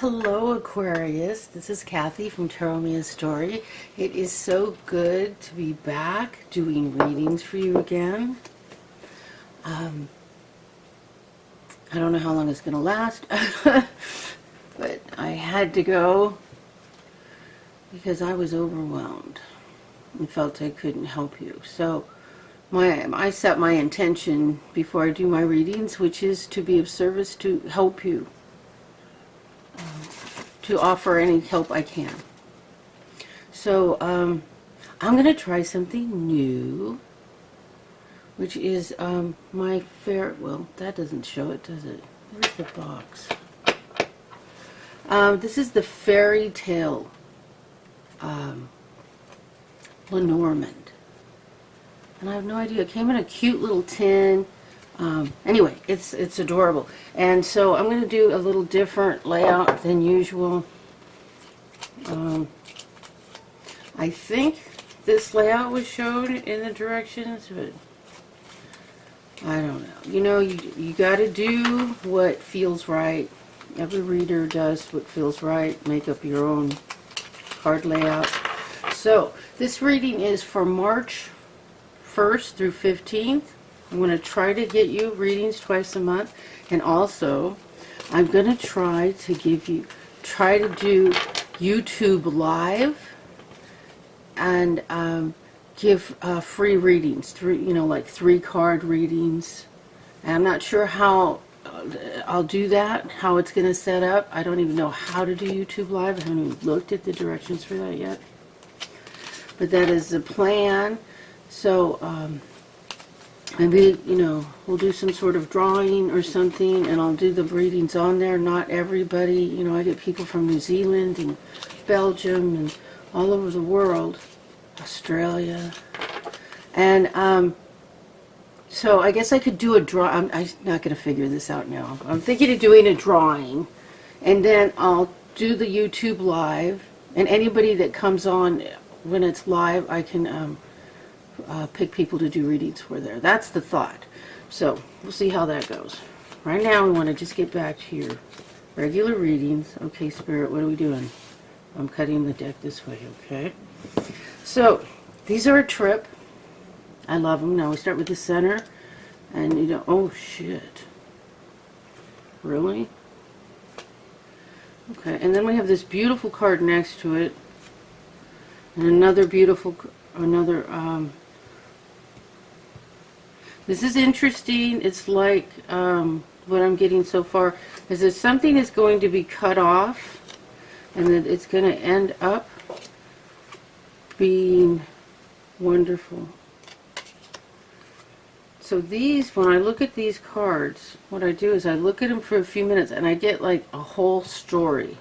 Hello Aquarius, this is Kathy from Tarot Mia's Story. It is so good to be back doing readings for you again. I don't know how long it's going to last, but I had to go because I was overwhelmed and felt I couldn't help you. So I set my intention before I do my readings, which is to be of service, to help you. To offer any help I can. So I'm going to try something new, which is my fair, well, that doesn't show it, does it? Where's the box? This is the Fairy Tale Lenormand. And I have no idea, it came in a cute little tin. Anyway, it's adorable. And so I'm going to do a little different layout than usual. I think this layout was shown in the directions, but I don't know. You know, you got to do what feels right. Every reader does what feels right. Make up your own card layout. So this reading is for March 1st through 15th. I'm going to try to get you readings twice a month, and also I'm going to try to do YouTube Live and give free readings, like 3-card readings. And I'm not sure how I'll do that, how it's going to set up. I don't even know how to do YouTube Live. I haven't even looked at the directions for that yet. But that is the plan. So, maybe, we'll do some sort of drawing or something, and I'll do the readings on there. Not everybody, I get people from New Zealand and Belgium and all over the world, Australia. And so I guess I could do a draw. I'm not going to figure this out now. I'm thinking of doing a drawing, and then I'll do the YouTube Live, and anybody that comes on when it's live, I can pick people to do readings for there. That's the thought. So we'll see how that goes. Right now we want to just get back to your regular readings. Okay, Spirit, what are we doing? I'm cutting the deck this way, okay? So these are a trip. I love them. Now we start with the center, and oh shit. Really? Okay, and then we have this beautiful card next to it, and another beautiful, this is interesting. It's like what I'm getting so far is that something is going to be cut off, and that it's going to end up being wonderful. So these, when I look at these cards, what I do is I look at them for a few minutes, and I get like a whole story.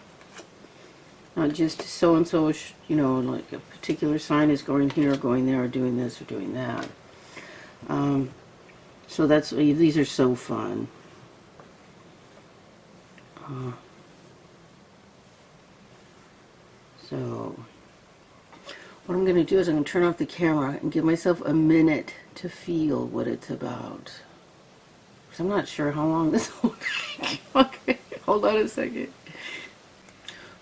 Not just so-and-so, like a particular sign is going here, or going there, or doing this, or doing that. So these are so fun. So what I'm going to do is I'm going to turn off the camera and give myself a minute to feel what it's about. Because I'm not sure how long this will take. Okay, hold on a second.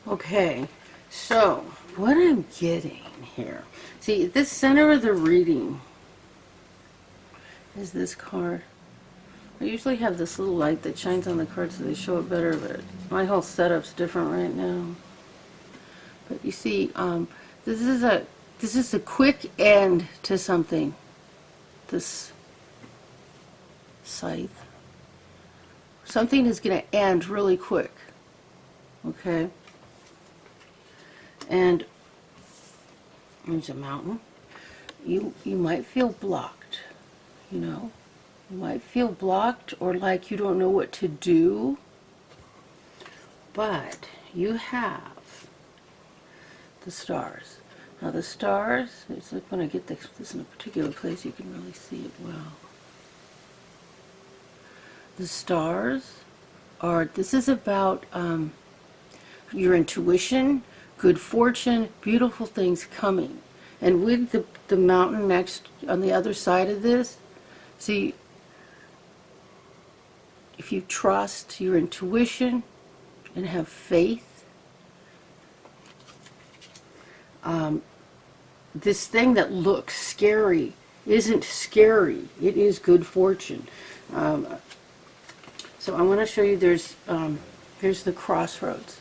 Okay, so what I'm getting here. See, at the center of the reading is this card. I usually have this little light that shines on the card so they show it better, but my whole setup's different right now. But you see, this is a quick end to something. This scythe. Something is going to end really quick. Okay? And there's a mountain. You might feel blocked, You might feel blocked or like you don't know what to do. But you have the stars. Now the stars, it's like when I get this in a particular place, you can really see it well. The stars this is about your intuition, good fortune, beautiful things coming. And with the mountain next on the other side of this, see, if you trust your intuition, and have faith. This thing that looks scary isn't scary. It is good fortune. So I want to show you here's the crossroads.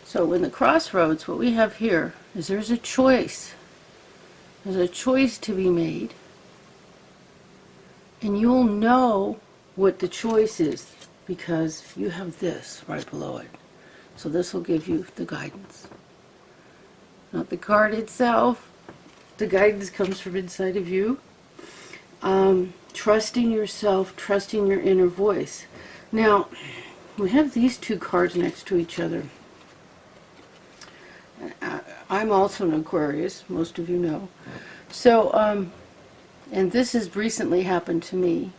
So in the crossroads, what we have here is there's a choice. There's a choice to be made. And you'll know what the choice is because you have this right below it. So this will give you the guidance. Not the card itself. The guidance comes from inside of you. Trusting yourself, trusting your inner voice. Now, we have these two cards next to each other. I'm also an Aquarius, most of you know. So, and this has recently happened to me.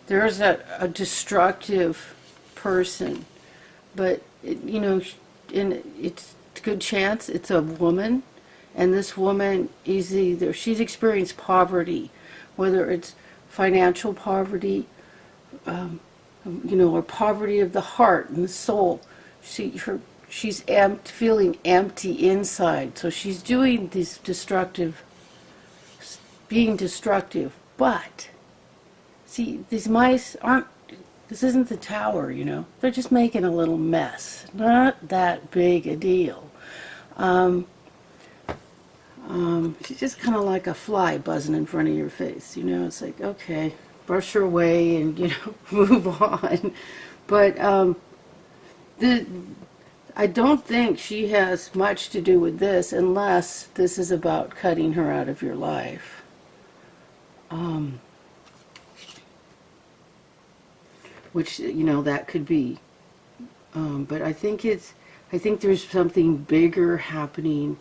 There's a destructive person, but, it's a good chance it's a woman. And this woman is she's experienced poverty, whether it's financial poverty, or poverty of the heart and the soul. She's feeling empty inside. So she's doing this being destructive. But, see, these mice this isn't the tower, They're just making a little mess. Not that big a deal. She's just kind of like a fly buzzing in front of your face, It's like, okay, brush her away and, move on. But I don't think she has much to do with this unless this is about cutting her out of your life. Which, that could be. But I think there's something bigger happening.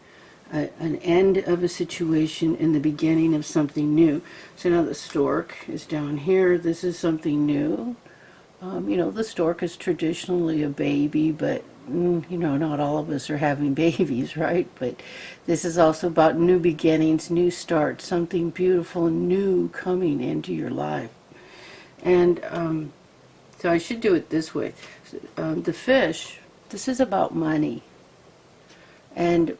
An end of a situation and the beginning of something new. So now the stork is down here. This is something new. The stork is traditionally a baby, but, not all of us are having babies, right? But this is also about new beginnings, new starts, something beautiful and new coming into your life. And so I should do it this way. The fish, this is about money. And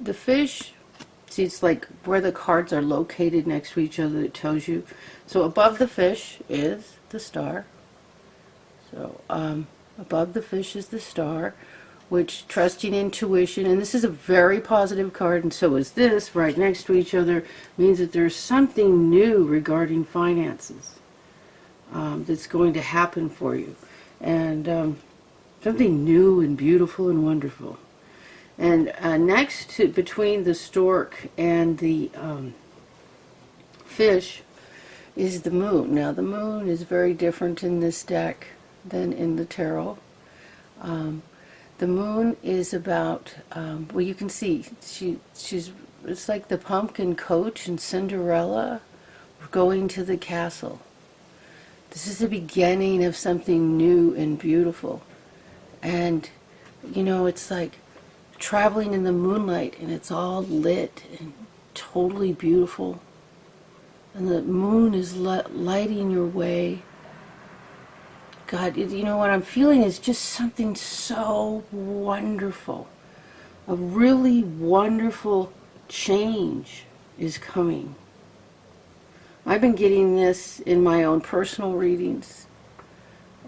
the fish, see, it's like where the cards are located next to each other, it tells you. So above the fish is the star. So above the fish is the star, which trusting intuition, and this is a very positive card, and so is this, right next to each other, means that there's something new regarding finances that's going to happen for you. And something new and beautiful and wonderful. And between the stork and the fish is the moon. Now the moon is very different in this deck than in the tarot. The moon is about, well, you can see, it's like the pumpkin coach and Cinderella going to the castle. This is the beginning of something new and beautiful. And, it's like traveling in the moonlight, and it's all lit and totally beautiful. And the moon is lighting your way. God, what I'm feeling is just something so wonderful. A really wonderful change is coming. I've been getting this in my own personal readings.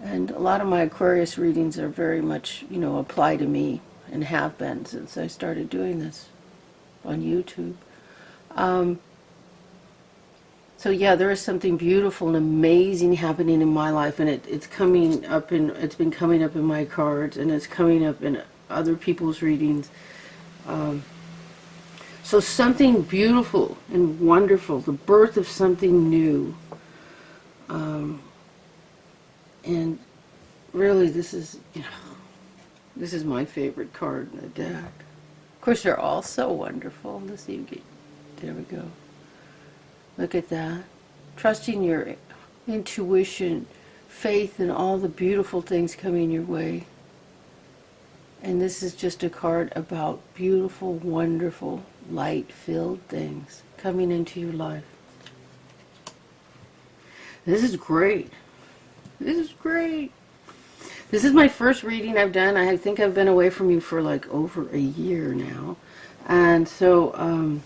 And a lot of my Aquarius readings are very much, apply to me. And have been since I started doing this on YouTube. So yeah, there is something beautiful and amazing happening in my life, and it's coming up it's been coming up in my cards, and it's coming up in other people's readings. So something beautiful and wonderful, the birth of something new. And really, this is my favorite card in the deck. Of course, they're all so wonderful. Let's see, there we go. Look at that. Trusting your intuition, faith in all the beautiful things coming your way. And this is just a card about beautiful, wonderful, light-filled things coming into your life. This is great. This is great. This is my first reading I've done. I think I've been away from you for like over a year now. And so I'm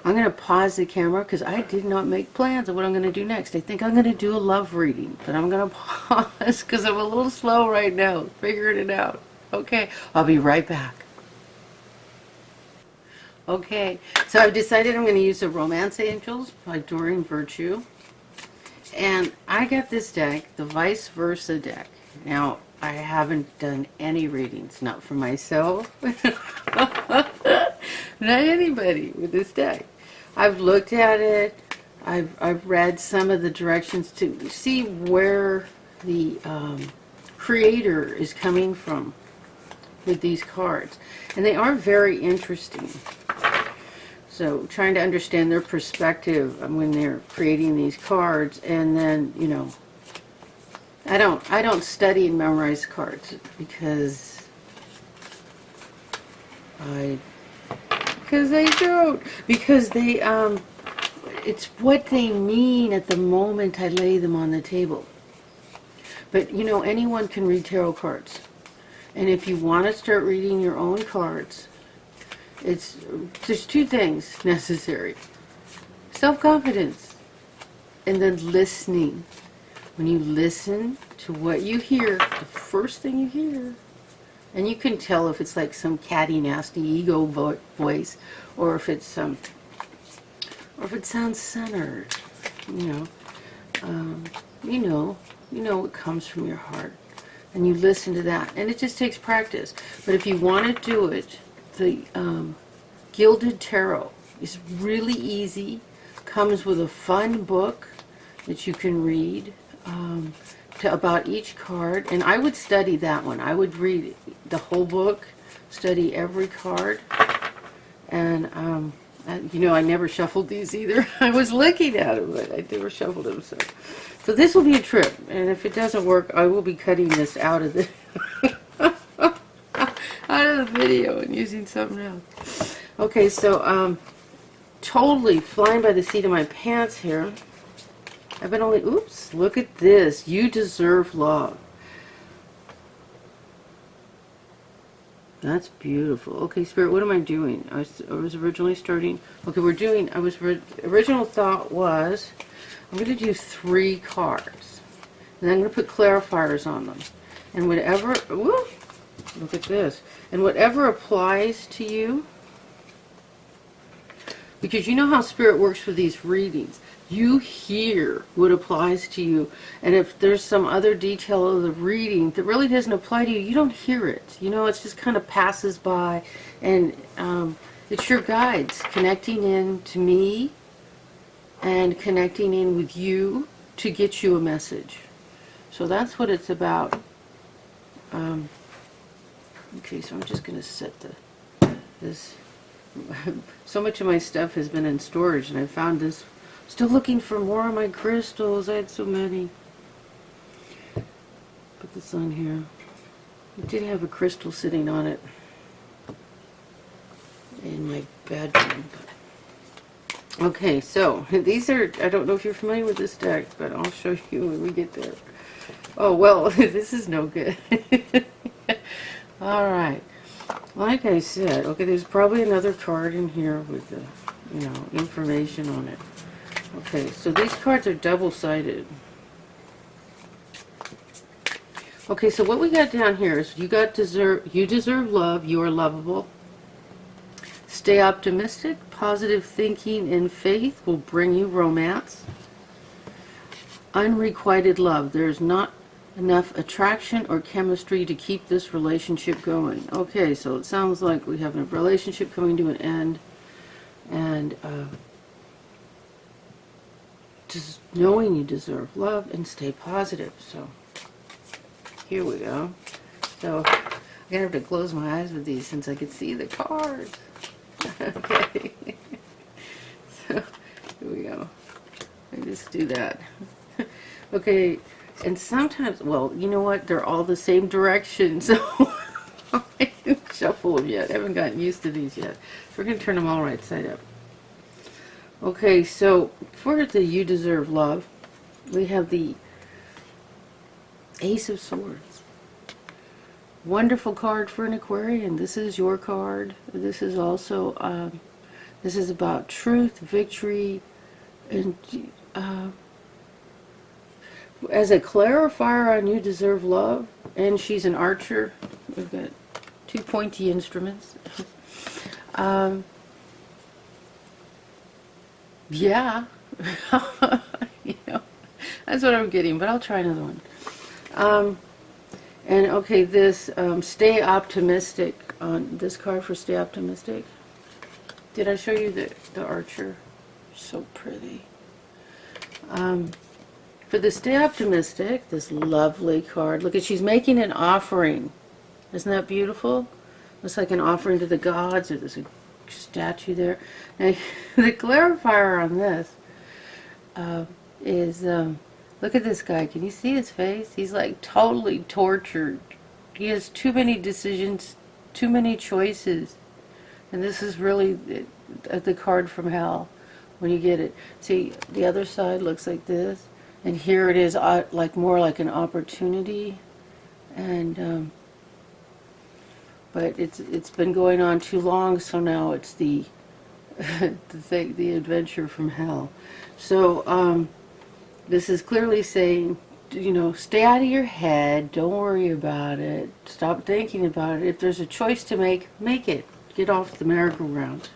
going to pause the camera because I did not make plans of what I'm going to do next. I think I'm going to do a love reading, but I'm going to pause because I'm a little slow right now, figuring it out. Okay, I'll be right back. Okay, so I've decided I'm going to use the Romance Angels by Doreen Virtue. And I got this deck, the Vice Versa deck. Now, I haven't done any readings, not for myself, not anybody with this deck. I've looked at it, I've read some of the directions to see where the creator is coming from with these cards. And they are very interesting. So trying to understand their perspective when they're creating these cards, and then, you know, I don't study and memorize cards because they it's what they mean at the moment I lay them on the table. But you know, anyone can read tarot cards, and if you want to start reading your own cards, there's two things necessary: self-confidence and then listening. When you listen to what you hear, the first thing you hear, and you can tell if it's like some catty, nasty ego voice, or if it's or if it sounds centered. You know it comes from your heart, and you listen to that, and it just takes practice. But if you want to do it, the Gilded Tarot is really easy. Comes with a fun book that you can read about each card, and I would study that one. I would read the whole book, study every card, and you know, I never shuffled these either. I was looking at them, but I never shuffled them. So this will be a trip, and if it doesn't work, I will be cutting this out of the out of the video and using something else. Okay, so totally flying by the seat of my pants here. I've been only, oops, look at this. You deserve love. That's beautiful. Okay, Spirit, what am I doing? I was originally starting, okay, original thought was, I'm going to do 3 cards. And then I'm going to put clarifiers on them. And whatever, whoo, look at this. And whatever applies to you, because you know how Spirit works with these readings. You hear what applies to you, and if there's some other detail of the reading that really doesn't apply to you, you don't hear it. You know, it just kind of passes by, and it's your guides connecting in to me and connecting in with you to get you a message. So that's what it's about. Okay, so I'm just going to set this. So much of my stuff has been in storage, and I found this. Still looking for more of my crystals. I had so many. Put this on here. I did have a crystal sitting on it in my bedroom. Okay, so these are, I don't know if you're familiar with this deck, but I'll show you when we get there. Oh, well, this is no good. Alright. Like I said, okay, there's probably another card in here with the, you know, information on it. Okay, so these cards are double-sided. Okay, so what we got down here is you deserve love, you are lovable. Stay optimistic, positive thinking and faith will bring you romance. Unrequited love, there's not enough attraction or chemistry to keep this relationship going. Okay, so it sounds like we have a relationship coming to an end, and just knowing you deserve love and stay positive. So here we go. So I'm gonna have to close my eyes with these since I can see the cards. Okay. So here we go. I just do that. Okay, and sometimes, well, you know what? They're all the same direction, so I didn't shuffle them yet. I haven't gotten used to these yet. So we're gonna turn them all right side up. Okay, so for the You Deserve Love, we have the Ace of Swords. Wonderful card for an Aquarian. This is your card. This is also, this is about truth, victory, and as a clarifier on You Deserve Love, and she's an archer. We've got two pointy instruments. Yeah. You know, that's what I'm getting, but I'll try another one. And okay, this Stay Optimistic, on this card for Stay Optimistic. Did I show you the archer? So pretty. For the Stay Optimistic, this lovely card. Look at, she's making an offering. Isn't that beautiful? Looks like an offering to the gods, or there's a statue there. Now, the clarifier on this is, look at this guy. Can you see his face? He's like totally tortured. He has too many decisions, too many choices. And this is really the card from hell when you get it. See, the other side looks like this. And here it is, like more like an opportunity. And but it's been going on too long, so now it's the the adventure from hell. So this is clearly saying, you know, stay out of your head. Don't worry about it. Stop thinking about it. If there's a choice to make, make it. Get off the merry-go-round.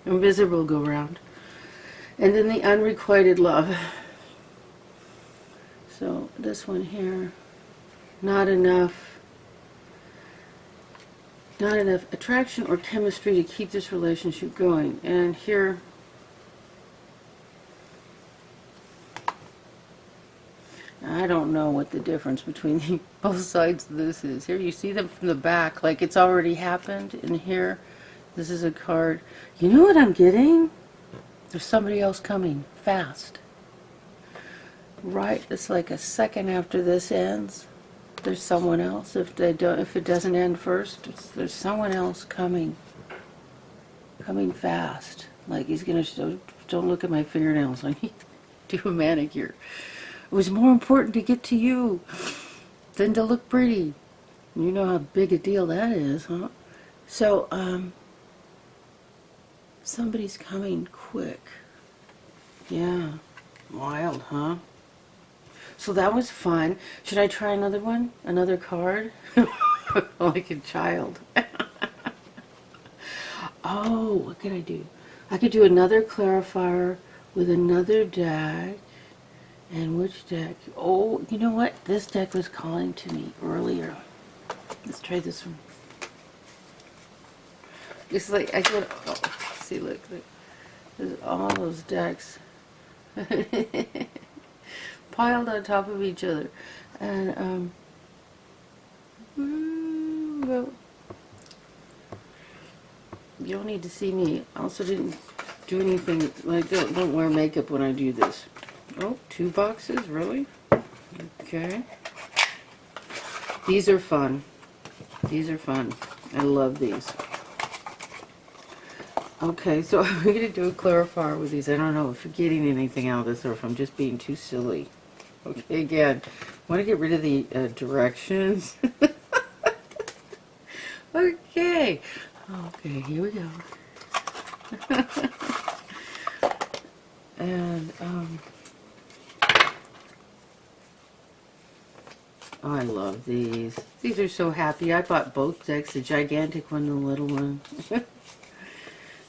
Invisible go-round. And then the unrequited love. So this one here, not enough attraction or chemistry to keep this relationship going. And here, I don't know what the difference between both sides of this is. Here you see them from the back, like it's already happened. And here, this is a card. You know what I'm getting? There's somebody else coming, fast. Right, it's like a second after this ends. There's someone else. If it doesn't end first, there's someone else coming fast. Like he's gonna don't look at my fingernails. I need to do a manicure. It was more important to get to you than to look pretty. You know how big a deal that is, huh? So somebody's coming quick. Yeah, wild, huh? So that was fun. Should I try another one? Another card? Like a child. Oh, what could I do? I could do another clarifier with another deck. And which deck? Oh, you know what? This deck was calling to me earlier. Let's try this one. It's like, I get, oh, see, look. There's all those decks. Piled on top of each other, and well, you don't need to see me. I also didn't do anything, like don't wear makeup when I do this. Oh, 2 boxes, really? Okay. These are fun. These are fun. I love these. Okay, so I'm going to do a clarifier with these. I don't know if you're getting anything out of this or if I'm just being too silly. Okay, again, I want to get rid of the directions. Okay. Okay, here we go. And, oh, I love these. These are so happy. I bought both decks, the gigantic one and the little one.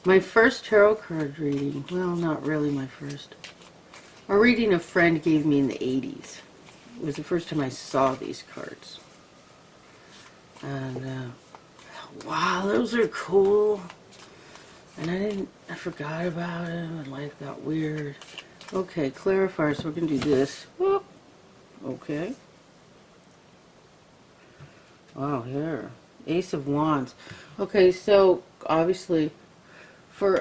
My first tarot card reading. Well, not really my first. A reading a friend gave me in the 80s. It was the first time I saw these cards. And, wow, those are cool. And I forgot about them, and life got weird. Okay, clarifier, so we're going to do this. Whoop. Okay. Wow, here. Ace of Wands. Okay, so, obviously, for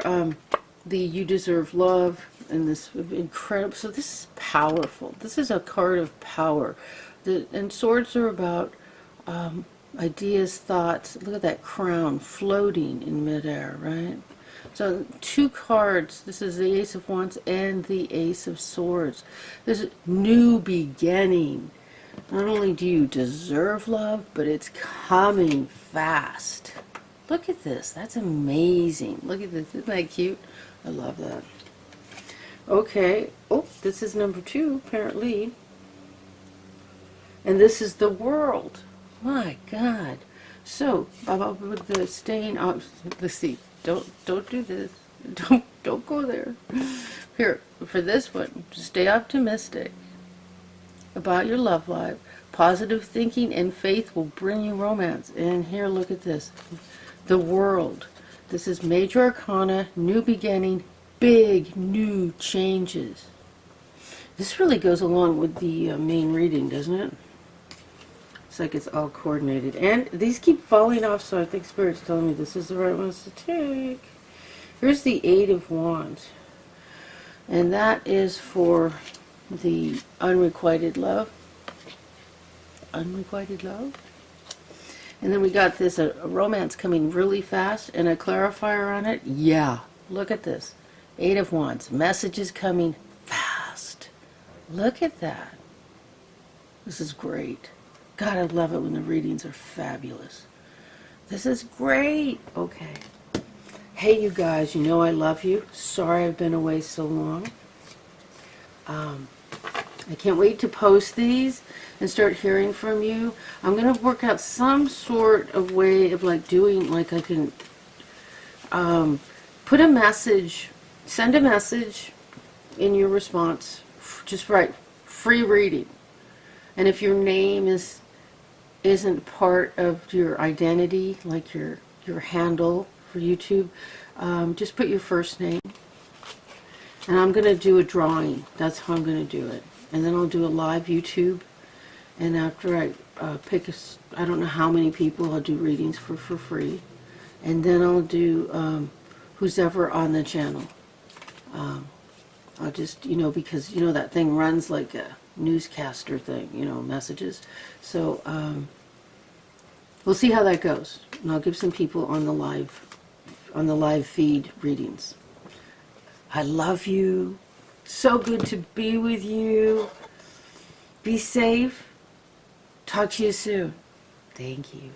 the You Deserve Love and this incredible, so this is powerful. This is a card of power. And swords are about ideas, thoughts. Look at that crown floating in midair, right? So 2 cards. This is the Ace of Wands and the Ace of Swords. This is new beginning. Not only do you deserve love, but it's coming fast. Look at this. That's amazing. Look at this. Isn't that cute? I love that. Okay. Oh, this is number 2, apparently. And this is the world. My God. So, with the staying up, let's see. Don't do this. Don't go there. Here, for this one, stay optimistic about your love life. Positive thinking and faith will bring you romance. And here, look at this. The world. This is major arcana, new beginning, big new changes. This really goes along with the main reading, doesn't it? It's like it's all coordinated. And these keep falling off, so I think Spirit's telling me this is the right ones to take. Here's the 8 of Wands. And that is for the unrequited love. Unrequited love. And then we got this, a romance coming really fast, and a clarifier on it. Yeah, look at this. 8 of Wands. Messages coming fast. Look at that. This is great. God, I love it when the readings are fabulous. This is great. Okay. Hey, you guys, you know I love you. Sorry I've been away so long. I can't wait to post these and start hearing from you. I'm going to work out some sort of way of like doing, like I can put a message, send a message in your response. Just write free reading. And if your name isn't part of your identity, like your handle for YouTube, just put your first name. And I'm going to do a drawing. That's how I'm going to do it. And then I'll do a live YouTube. And after I pick, I don't know how many people, I'll do readings for free. And then I'll do who's ever on the channel. I'll just, because, that thing runs like a newscaster thing, messages. So we'll see how that goes. And I'll give some people on the live feed readings. I love you. So good to be with you. Be safe. Talk to you soon. Thank you.